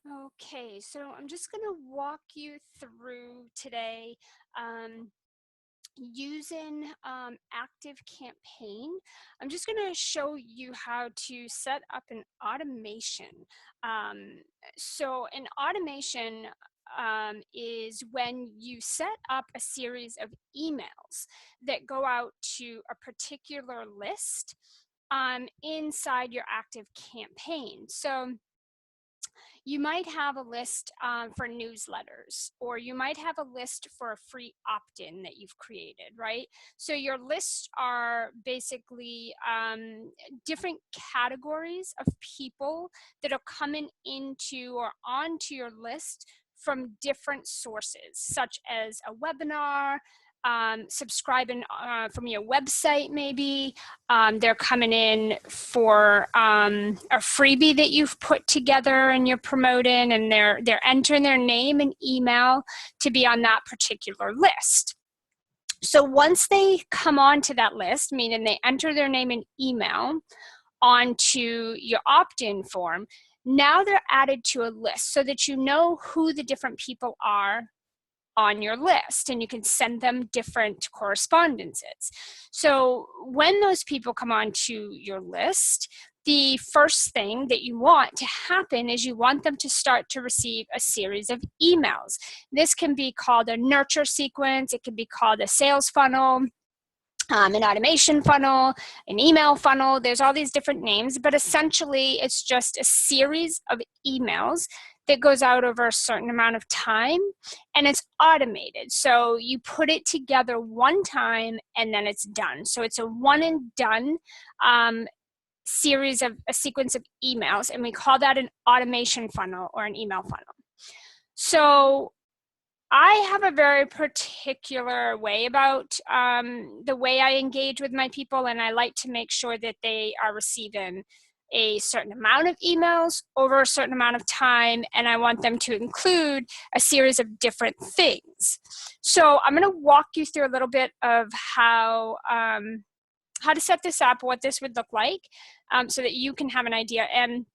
Okay, so I'm just going to walk you through today using ActiveCampaign. I'm just going to show you how to set up an automation. Um, so an automation is when you set up a series of emails that go out to a particular list inside your ActiveCampaign. So you might have a list for newsletters, or you might have a list for a free opt-in that you've created, right? So your lists are basically different categories of people that are coming into or onto your list from different sources, such as a webinar, subscribing from your website maybe. They're coming in for a freebie that you've put together and you're promoting, and they're entering their name and email to be on that particular list. So once they come onto that list, meaning they enter their name and email onto your opt-in form, now they're added to a list so that you know who the different people are on your list, and you can send them different correspondences. So when those people come onto your list, the first thing that you want to happen is you want them to start to receive a series of emails. This can be called a nurture sequence. It can be called a sales funnel, an automation funnel, an email funnel. There's all these different names, but essentially it's just a series of emails that goes out over a certain amount of time, and it's automated. So you put it together one time and then it's done. So it's a one and done series of a sequence of emails, and we call that an automation funnel or an email funnel. So I have a very particular way about the way I engage with my people, and I like to make sure that they are receiving a certain amount of emails over a certain amount of time, and I want them to include a series of different things. So I'm going to walk you through a little bit of how to set this up, what this would look like, so that you can have an idea. And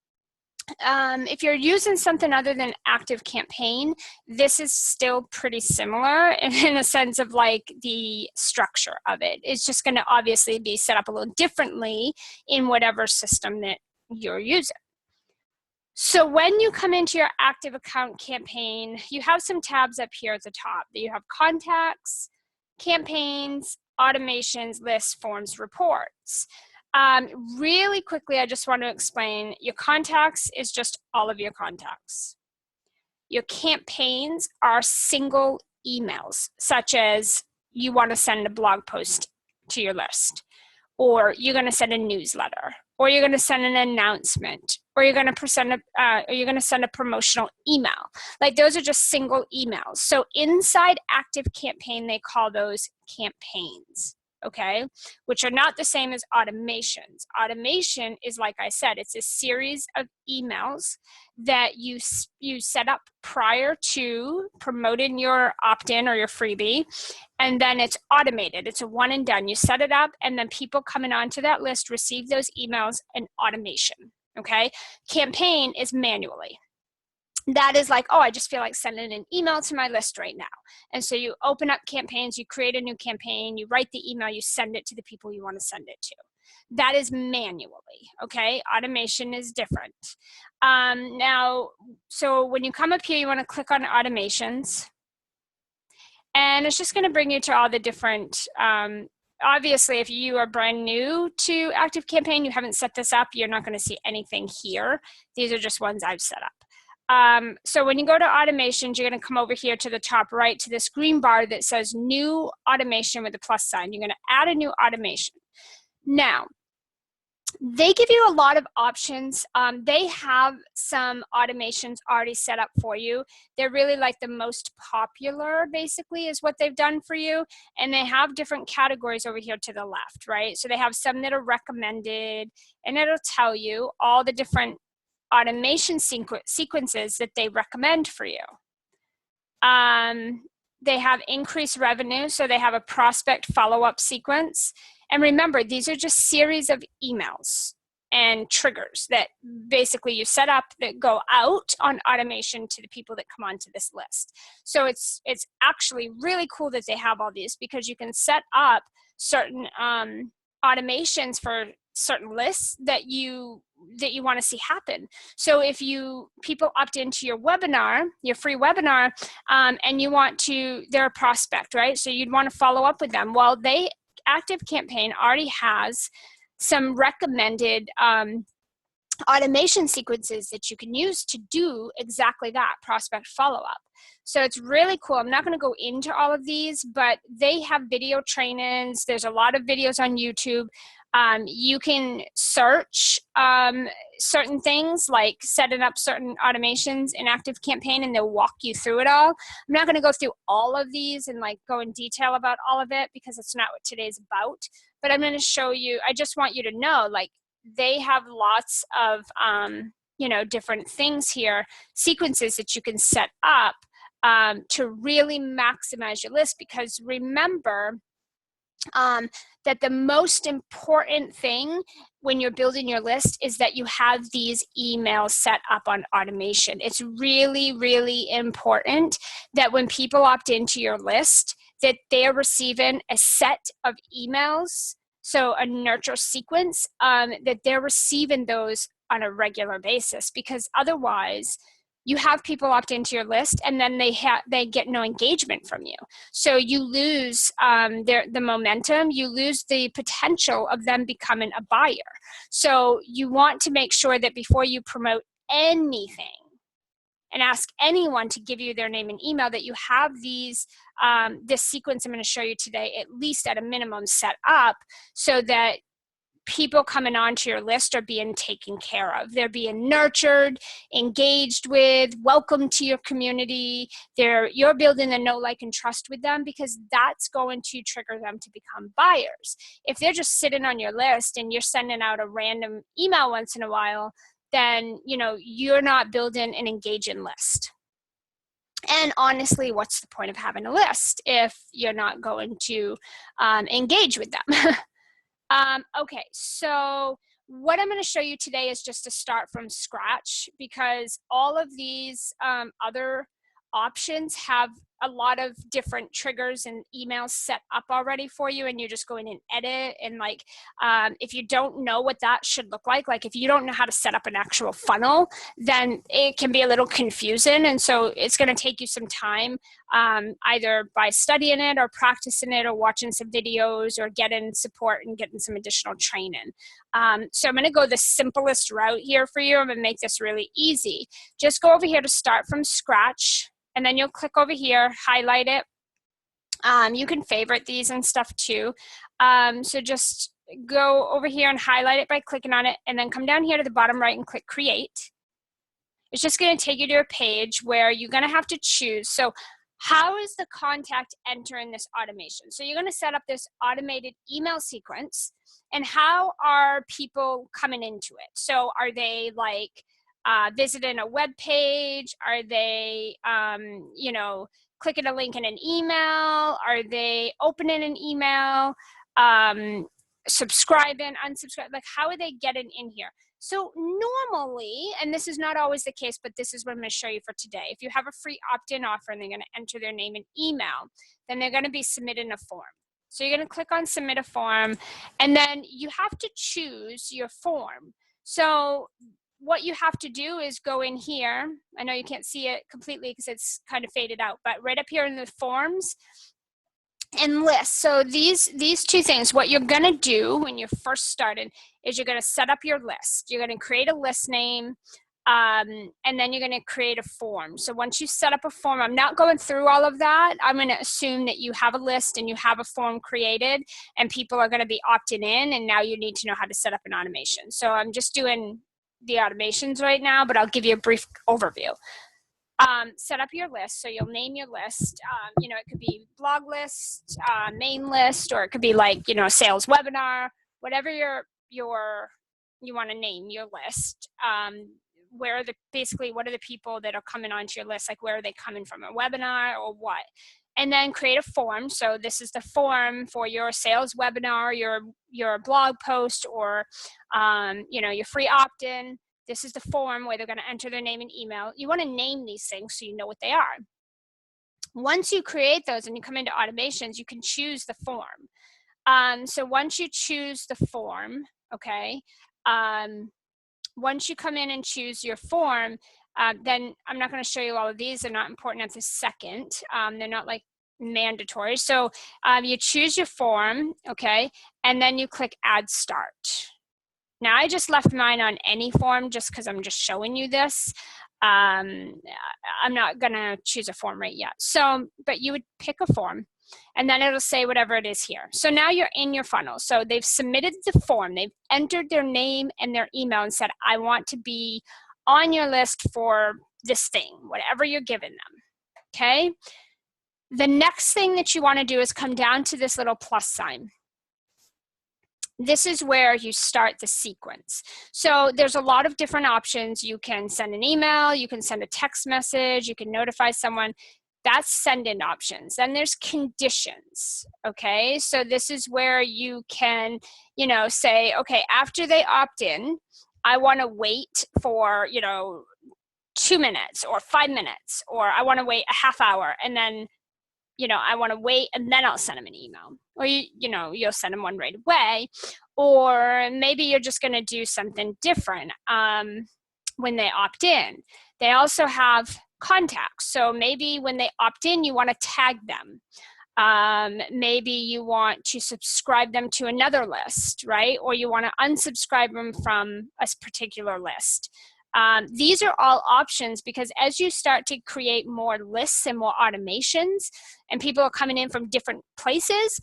if you're using something other than ActiveCampaign, this is still pretty similar in a sense of like the structure of it. It's just going to obviously be set up a little differently in whatever system that you're using. So when you come into your active account campaign, you have some tabs up here at the top. You have contacts, campaigns, automations, lists, forms, reports. Really quickly, I just want to explain, your contacts is just all of your contacts. Your campaigns are single emails, such as you want to send a blog post to your list, or you're going to send a newsletter, or you're going to send an announcement, or you're going to send a promotional email. Like those are just single emails. So inside ActiveCampaign, they call those campaigns. Okay, which are not the same as automations. Automation is, like I said, it's a series of emails that you set up prior to promoting your opt-in or your freebie, and then it's automated. It's a one and done. You set it up, and then people coming onto that list receive those emails in automation. Okay, campaign is manually. That is like, oh, I just feel like sending an email to my list right now. And so you open up campaigns, you create a new campaign, you write the email, you send it to the people you want to send it to. That is manually, okay? Automation is different. Now, so when you come up here, you want to click on automations. And it's just going to bring you to all the different, obviously, if you are brand new to ActiveCampaign, you haven't set this up, you're not going to see anything here. These are just ones I've set up. So when you go to automations, you're going to come over here to the top right to this green bar that says new automation with a plus sign. You're going to add a new automation. Now, they give you a lot of options. They have some automations already set up for you. They're really like the most popular, basically, is what they've done for you. And they have different categories over here to the left, right? So they have some that are recommended, and it'll tell you all the different automation sequences that they recommend for you. They have increased revenue, so they have a prospect follow-up sequence. And remember, these are just series of emails. and triggers that basically you set up that go out on automation to the people that come onto this list. So it's actually really cool that they have all these, because you can set up certain automations for certain lists that you want to see happen. So if people opt into your webinar, your free webinar, and you want to, they're a prospect, right? So you'd want to follow up with them. Well, ActiveCampaign already has some recommended automation sequences that you can use to do exactly that, prospect follow-up. So it's really cool. I'm not going to go into all of these, but they have video trainings. There's a lot of videos on YouTube. You can search certain things like setting up certain automations in ActiveCampaign, and they'll walk you through it all. I'm not going to go through all of these and like go in detail about all of it, because it's not what today's about. But I'm going to show you, I just want you to know, like, they have lots of, different things here, sequences that you can set up to really maximize your list. Because remember that the most important thing when you're building your list is that you have these emails set up on automation. It's really, really important that when people opt into your list, that they're receiving a set of emails, so a nurture sequence, that they're receiving those on a regular basis. Because otherwise, you have people opt into your list and then they get no engagement from you. So you lose the momentum, you lose the potential of them becoming a buyer. So you want to make sure that before you promote anything and ask anyone to give you their name and email, that you have these, this sequence I'm going to show you today, at least at a minimum, set up so that people coming onto your list are being taken care of. They're being nurtured, engaged with, welcome to your community. You're building a know, like, and trust with them, because that's going to trigger them to become buyers. If they're just sitting on your list and you're sending out a random email once in a while, then you're not building an engaging list. And honestly, what's the point of having a list if you're not going to engage with them? Okay, so what I'm going to show you today is just to start from scratch, because all of these other options have a lot of different triggers and emails set up already for you, and you're just going and edit. And like, if you don't know what that should look like if you don't know how to set up an actual funnel, then it can be a little confusing. And so it's going to take you some time, either by studying it or practicing it or watching some videos or getting support and getting some additional training. So I'm going to go the simplest route here for you. I'm going to make this really easy. Just go over here to start from scratch, and then you'll click over here, highlight it. You can favorite these and stuff too. So just go over here and highlight it by clicking on it, and then come down here to the bottom right and click create. It's just going to take you to a page where you're going to have to choose. So how is the contact entering this automation? So you're going to set up this automated email sequence, and how are people coming into it? So are they like visiting a web page? Are they, clicking a link in an email? Are they opening an email? Subscribing, unsubscribing? Like, how are they getting in here? So normally, and this is not always the case, but this is what I'm going to show you for today. If you have a free opt-in offer and they're going to enter their name and email, then they're going to be submitting a form. So you're going to click on submit a form, and then you have to choose your form. So what you have to do is go in here. I know you can't see it completely because it's kind of faded out, but right up here in the forms and list. So these two things, what you're going to do when you're first started is you're going to set up your list. You're going to create a list name, and then you're going to create a form. So once you set up a form, I'm not going through all of that. I'm going to assume that you have a list and you have a form created, and people are going to be opting in, and now you need to know how to set up an automation. So I'm just doing the automations right now, but I'll give you a brief overview. Set up your list. So you'll name your list. It could be blog list, main list, or it could be like, sales webinar, whatever you want to name your list. What are the people that are coming onto your list? Like, where are they coming from, a webinar or what? and then create a form. So this is the form for your sales webinar, your blog post, or you know, your free opt-in. This is the form where they're going to enter their name and email. You want to name these things so you know what they are. Once you create those and you come into automations, you can choose the form. So once you choose the form, okay, once you come in and choose your form, then I'm not going to show you all of these. They're not important at this second. They're not like mandatory. So you choose your form, okay, and then you click Add Start. Now I just left mine on any form just because I'm just showing you this. I'm not gonna choose a form right yet. So, but you would pick a form and then it'll say whatever it is here. So now you're in your funnel. So they've submitted the form, they've entered their name and their email and said, I want to be on your list for this thing, whatever you're giving them, okay? The next thing that you wanna do is come down to this little plus sign. This is where you start the sequence. So there's a lot of different options. You can send an email, you can send a text message, you can notify someone. That's send in options. Then there's conditions, okay? So this is where you can, you know, say, okay, after they opt in, I wanna wait for, you know, 2 minutes or 5 minutes, or I wanna wait a half hour, and then, you know, I want to wait and then I'll send them an email. Or, you know, you'll send them one right away. Or maybe you're just going to do something different when they opt in. They also have contacts. So maybe when they opt in, you want to tag them. Maybe you want to subscribe them to another list, right? Or you want to unsubscribe them from a particular list. These are all options, because as you start to create more lists and more automations and people are coming in from different places,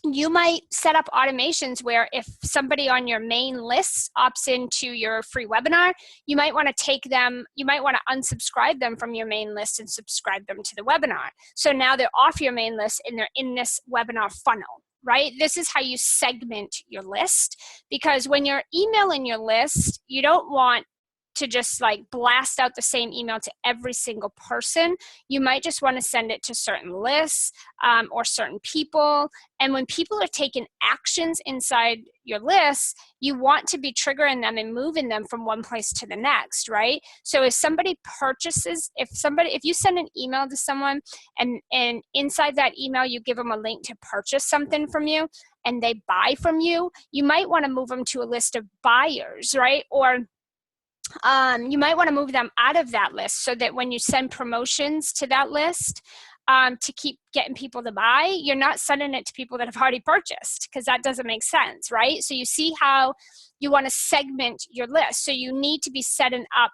you might set up automations where if somebody on your main list opts into your free webinar, you might want to take them, you might want to unsubscribe them from your main list and subscribe them to the webinar. So now they're off your main list and they're in this webinar funnel, right? This is how you segment your list, because when you're emailing your list, you don't want to just like blast out the same email to every single person. You might just want to send it to certain lists or certain people. And when people are taking actions inside your list, you want to be triggering them and moving them from one place to the next, right? So if somebody purchases, if you send an email to someone and inside that email you give them a link to purchase something from you and they buy from you, you might want to move them to a list of buyers, right? Or you might want to move them out of that list so that when you send promotions to that list to keep getting people to buy, you're not sending it to people that have already purchased, because that doesn't make sense, right? So you see how you want to segment your list. So you need to be setting up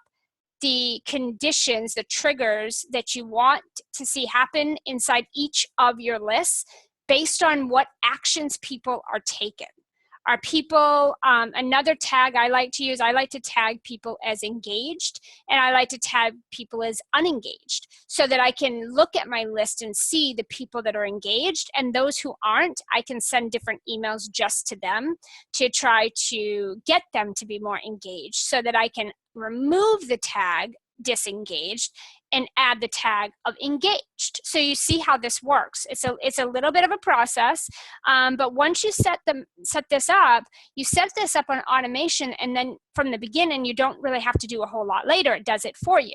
the conditions, the triggers that you want to see happen inside each of your lists based on what actions people are taking. Are people, another tag I like to use, I like to tag people as engaged, and I like to tag people as unengaged, so that I can look at my list and see the people that are engaged, and those who aren't, I can send different emails just to them to try to get them to be more engaged, so that I can remove the tag disengaged and add the tag of engaged. So you see how this works. It's a little bit of a process, but once you set this up, you set this up on automation, and then from the beginning, you don't really have to do a whole lot later. It does it for you.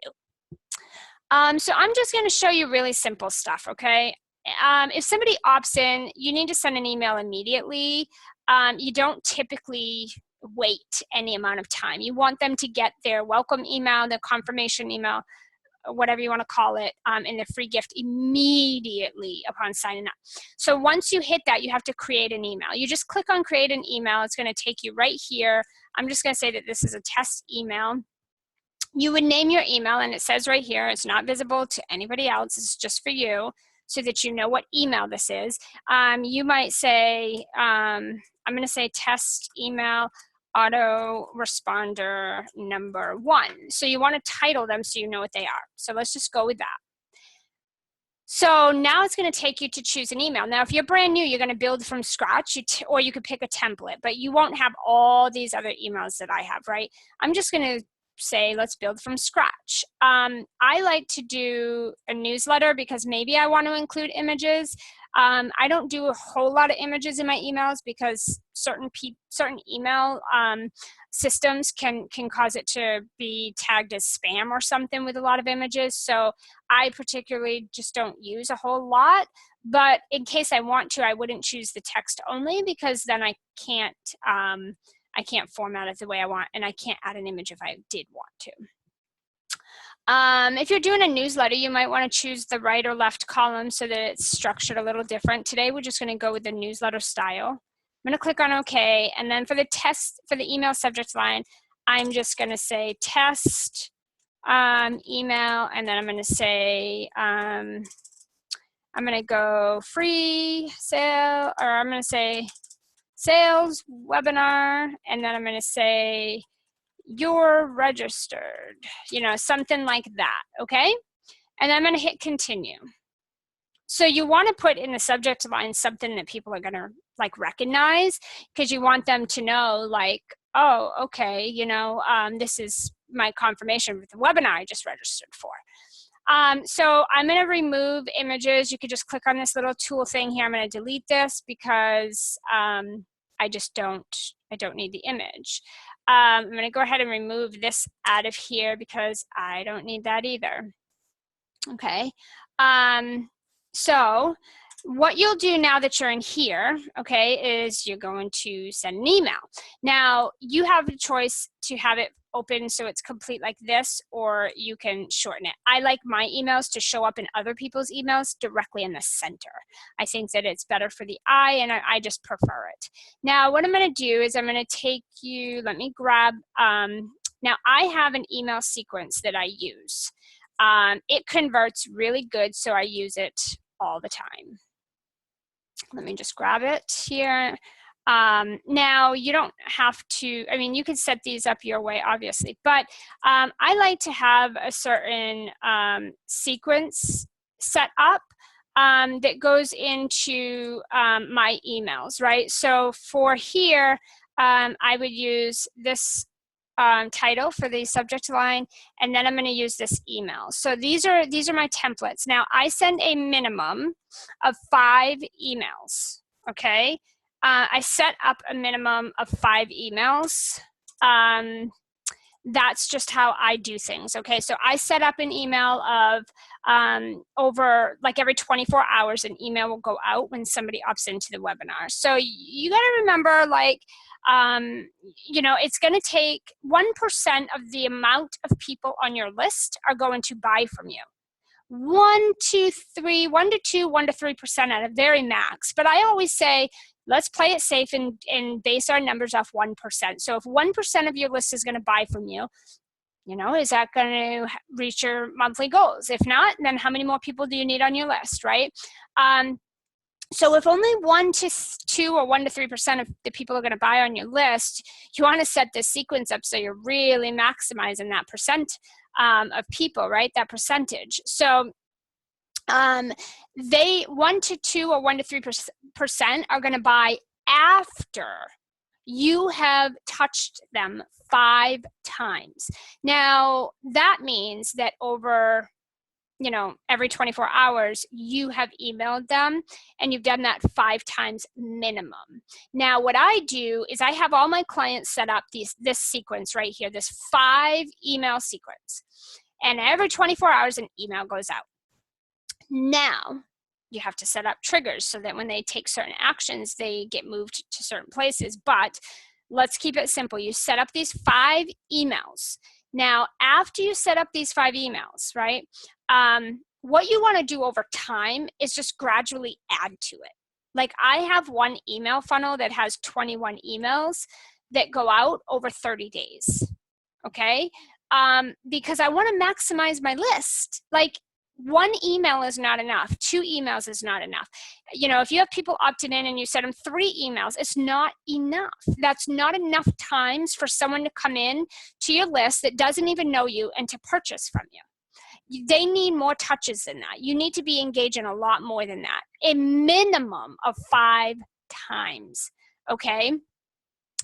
So I'm just going to show you really simple stuff, okay? If somebody opts in, you need to send an email immediately. You don't typically wait any amount of time. You want them to get their welcome email, their confirmation email, whatever you want to call it, and the free gift immediately upon signing up. So once you hit that, you have to create an email. You just click on create an email. It's going to take you right here. I'm just going to say that this is a test email. You would name your email, and it says right here, it's not visible to anybody else. It's just for you, so that you know what email this is. You might say, I'm going to say test email autoresponder number 1. So you want to title them so you know what they are. So let's just go with that. So now it's going to take you to choose an email. Now, if you're brand new, you're going to build from scratch, or you could pick a template, but you won't have all these other emails that I have, right? I'm just going to say, let's build from scratch. I like to do a newsletter because maybe I want to include images. I don't do a whole lot of images in my emails because certain email systems can cause it to be tagged as spam or something with a lot of images. So I particularly just don't use a whole lot. But in case I want to, I wouldn't choose the text only, because then I can't format it the way I want, and I can't add an image if I did want to. If you're doing a newsletter, you might want to choose the right or left column so that it's structured a little different. Today, we're just going to go with the newsletter style. I'm going to click on OK, and then for the email subject line, I'm just going to say test email, and then I'm going to say I'm going to go free sale, or I'm going to say sales webinar, and then I'm going to say you're registered, something like that, okay? And I'm going to hit continue. So you want to put in the subject line something that people are going to recognize, because you want them to know, oh, okay, this is my confirmation with the webinar I just registered for. So I'm going to remove images. You could just click on this little tool thing here. I'm going to delete this because I don't need the image. I'm going to go ahead and remove this out of here because I don't need that either. Okay. So what you'll do now that you're in here, okay, is you're going to send an email. Now, you have a choice to have it open so it's complete like this, or you can shorten it. I like my emails to show up in other people's emails directly in the center. I think that it's better for the eye, and I just prefer it. Now, what I'm going to do is I'm going to take you, let me grab, now I have an email sequence that I use. It converts really good, so I use it all the time. Let me just grab it here. Now, you don't have to, you can set these up your way, obviously, but I like to have a certain sequence set up that goes into my emails, right? So for here, I would use this title for the subject line, and then I'm going to use this email. So these are my templates. Now, I send a minimum of 5 emails, okay? I set up a minimum of 5 emails. That's just how I do things, okay? So I set up an email of over every 24 hours, an email will go out when somebody opts into the webinar. So you got to remember, it's going to take 1% of the amount of people on your list are going to buy from you. 1 to 2, 1 to 3% at a very max. But I always say, let's play it safe and base our numbers off 1%. So if 1% of your list is going to buy from you, is that going to reach your monthly goals? If not, then how many more people do you need on your list, right? So if only 1 to 2 or 1 to 3% of the people are going to buy on your list, you want to set this sequence up so you're really maximizing that percent of people, right? That percentage. So 1 to 2 or 1 to 3% are going to buy after you have touched them 5 times. Now, that means that over every 24 hours, you have emailed them, and you've done that 5 times minimum. Now, what I do is I have all my clients set up this sequence right here, this 5 email sequence. And every 24 hours, an email goes out. Now, you have to set up triggers so that when they take certain actions, they get moved to certain places. But let's keep it simple. You set up these 5 emails. Now, after you set up these 5 emails, right, what you want to do over time is just gradually add to it. I have one email funnel that has 21 emails that go out over 30 days, okay? Because I want to maximize my list. 1 email is not enough. 2 emails is not enough. If you have people opted in and you send them 3 emails, it's not enough. That's not enough times for someone to come in to your list that doesn't even know you and to purchase from you. They need more touches than that. You need to be engaging a lot more than that. A minimum of 5 times, okay?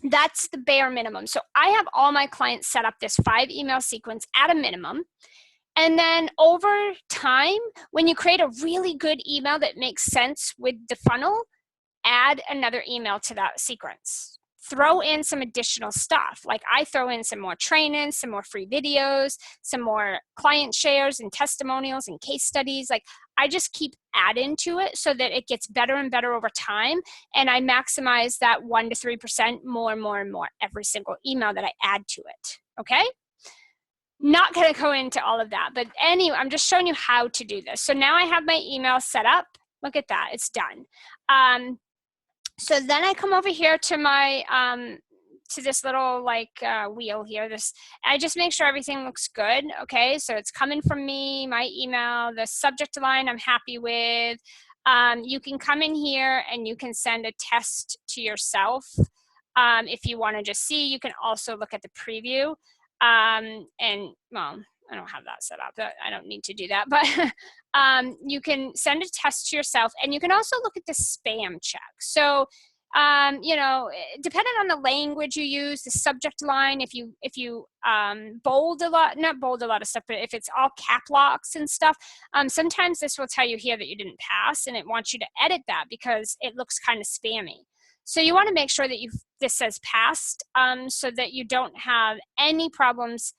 That's the bare minimum. So I have all my clients set up this 5 email sequence at a minimum. And then over time, when you create a really good email that makes sense with the funnel, add another email to that sequence. Throw in some additional stuff. Like I throw in some more trainings, some more free videos, some more client shares and testimonials and case studies. Like I just keep adding to it so that it gets better and better over time. And I maximize that 1 to 3% more and more and more every single email that I add to it. Okay? Not going to go into all of that, but anyway, I'm just showing you how to do this. So now I have my email set up. Look at that, it's done. So then I come over here to my, to this little like wheel here. I just make sure everything looks good. Okay, so it's coming from me, my email, the subject line I'm happy with. You can come in here and you can send a test to yourself. If you want to just see, you can also look at the preview. And well, I don't have that set up. I don't need to do that, but you can send a test to yourself, and you can also look at the spam check. So, you know, depending on the language you use, the subject line, if you bold a lot, not bold a lot of stuff, but if it's all cap locks and stuff, sometimes this will tell you here that you didn't pass, and it wants you to edit that because it looks kind of spammy. So you want to make sure that this says passed, so that you don't have any problems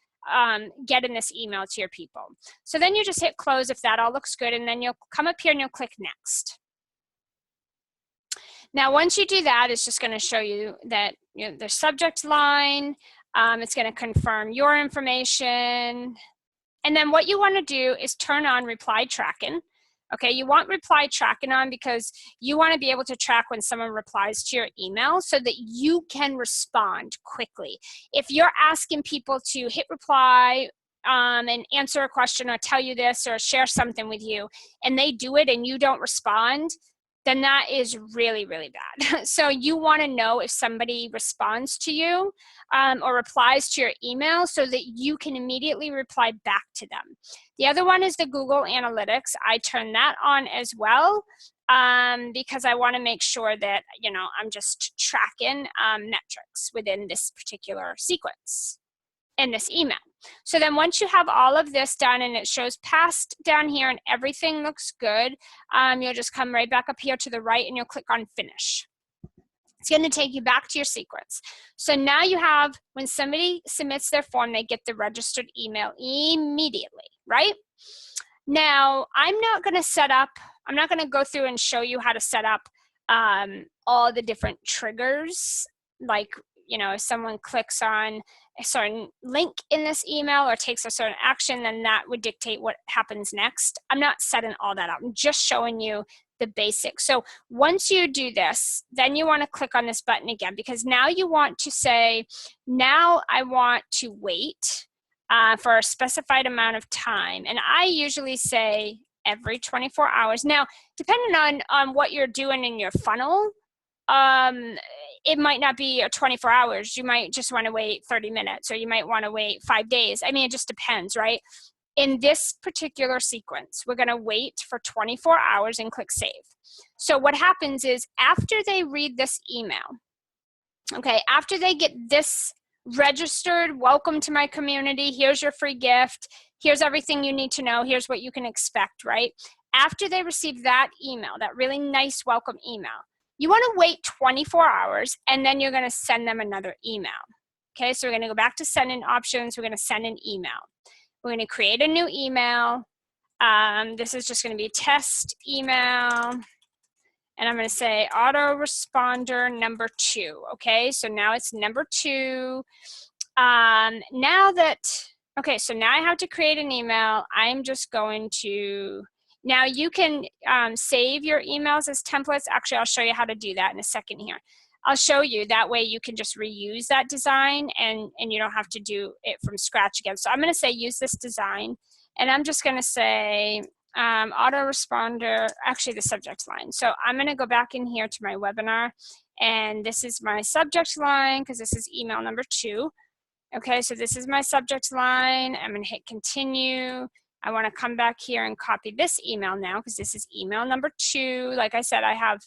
getting this email to your people. So then you just hit close if that all looks good, and then you'll come up here and you'll click next. Now once you do that, it's just going to show you that the subject line, it's going to confirm your information, and then what you want to do is turn on reply tracking. Okay, you want reply tracking on because you want to be able to track when someone replies to your email so that you can respond quickly. If you're asking people to hit reply and answer a question or tell you this or share something with you, and they do it and you don't respond, then that is really, really bad. So you want to know if somebody responds to you or replies to your email so that you can immediately reply back to them. The other one is the Google Analytics. I turn that on as well because I want to make sure that, I'm just tracking metrics within this particular sequence in this email. So then once you have all of this done and it shows passed down here and everything looks good, you'll just come right back up here to the right and you'll click on finish. It's going to take you back to your sequence. So now you have, when somebody submits their form, they get the registered email immediately, right? Now, I'm not going to go through and show you how to set up all the different triggers, like, if someone clicks on a certain link in this email or takes a certain action, then that would dictate what happens next. I'm not setting all that up. I'm just showing you the basics. So once you do this, then you want to click on this button again, because now you want to say, now I want to wait for a specified amount of time. And I usually say every 24 hours. Now, depending on what you're doing in your funnel, it might not be 24 hours. You might just want to wait 30 minutes, or you might want to wait 5 days. I mean, it just depends, right? In this particular sequence, we're going to wait for 24 hours and click save. So what happens is after they read this email, okay, after they get this registered, welcome to my community, here's your free gift, here's everything you need to know, here's what you can expect, right? After they receive that email, that really nice welcome email, you want to wait 24 hours, and then you're going to send them another email. Okay, so we're going to go back to sending options. We're going to send an email. We're going to create a new email. This is just going to be test email. And I'm going to say autoresponder number 2. Okay, so now it's number 2. Okay, so now I have to create an email. I'm just going to... Now you can save your emails as templates. Actually, I'll show you how to do that in a second here. I'll show you, that way you can just reuse that design and you don't have to do it from scratch again. So I'm going to say use this design, and I'm just going to say autoresponder, actually the subject line. So I'm going to go back in here to my webinar, and this is my subject line because this is email number 2. Okay, so this is my subject line. I'm going to hit continue. I want to come back here and copy this email now because this is email number 2. Like I said, I have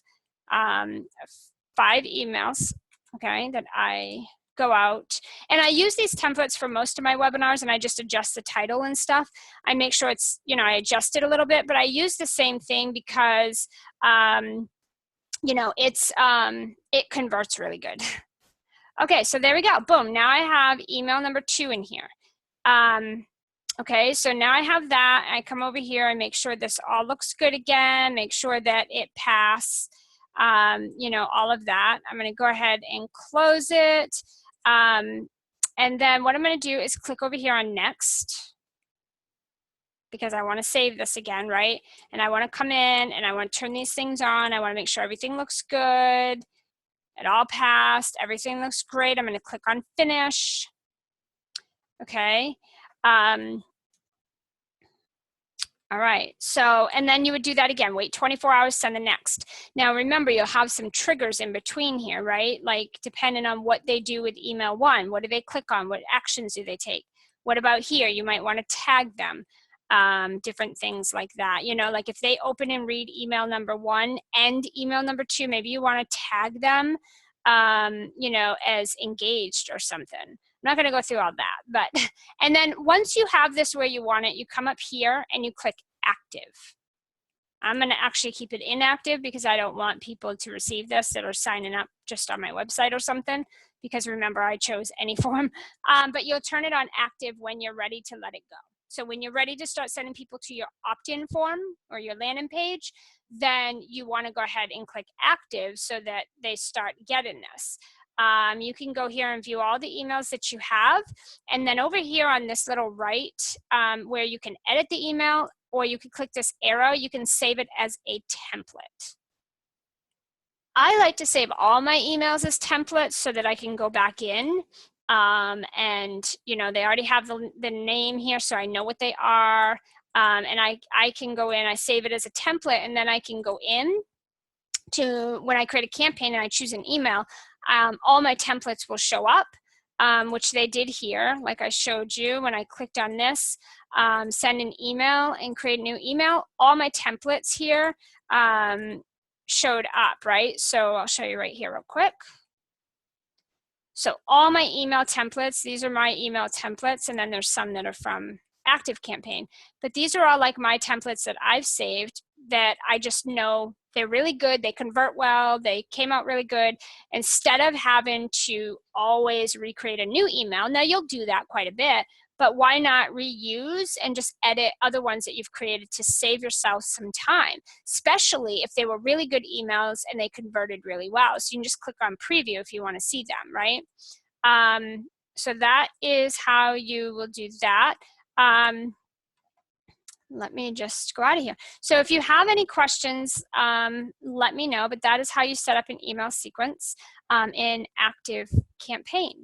5 emails. okay, that I go out. And I use these templates for most of my webinars, and I just adjust the title and stuff. I make sure it's, you know, I adjust it a little bit, but I use the same thing because, you know, it's, it converts really good. Okay, so there we go. Boom. Now I have email number 2 in here. Okay, so now I have that. I come over here and make sure this all looks good again. Make sure that it passed, you know, all of that. I'm going to go ahead and close it. And then what I'm going to do is click over here on next, because I want to save this again, right? And I want to come in and I want to turn these things on. I want to make sure everything looks good. It all passed. Everything looks great. I'm going to click on finish. Okay. All right, so, and then you would do that again, wait 24 hours, send the next. Now remember, you'll have some triggers in between here, right? Like depending on what they do with email 1, what do they click on? What actions do they take? What about here? You might want to tag them, different things like that. You know, like if they open and read email number 1 and email number 2, maybe you want to tag them, you know, as engaged or something. I'm not going to go through all that, but, and then once you have this where you want it, you come up here and you click active. I'm going to actually keep it inactive because I don't want people to receive this that are signing up just on my website or something, because remember, I chose any form, but you'll turn it on active when you're ready to let it go. So when you're ready to start sending people to your opt-in form or your landing page, then you want to go ahead and click active so that they start getting this. You can go here and view all the emails that you have. And then over here on this little right, where you can edit the email, or you can click this arrow, you can save it as a template. I like to save all my emails as templates so that I can go back in. And you know, they already have the name here, so I know what they are. And I can go in, I save it as a template, and then I can go in to, when I create a campaign and I choose an email, all my templates will show up, which they did here, like I showed you when I clicked on this, send an email and create a new email. All my templates here showed up, right? So I'll show you right here real quick. So all my email templates, these are my email templates, and then there's some that are from ActiveCampaign. But these are all like my templates that I've saved that I just know they're really good, they convert well, they came out really good. Instead of having to always recreate a new email, now you'll do that quite a bit, but why not reuse and just edit other ones that you've created to save yourself some time, especially if they were really good emails and they converted really well. So you can just click on preview if you want to see them, right? So that is how you will do that. Let me just go out of here. So if you have any questions, let me know, but that is how you set up an email sequence in ActiveCampaign.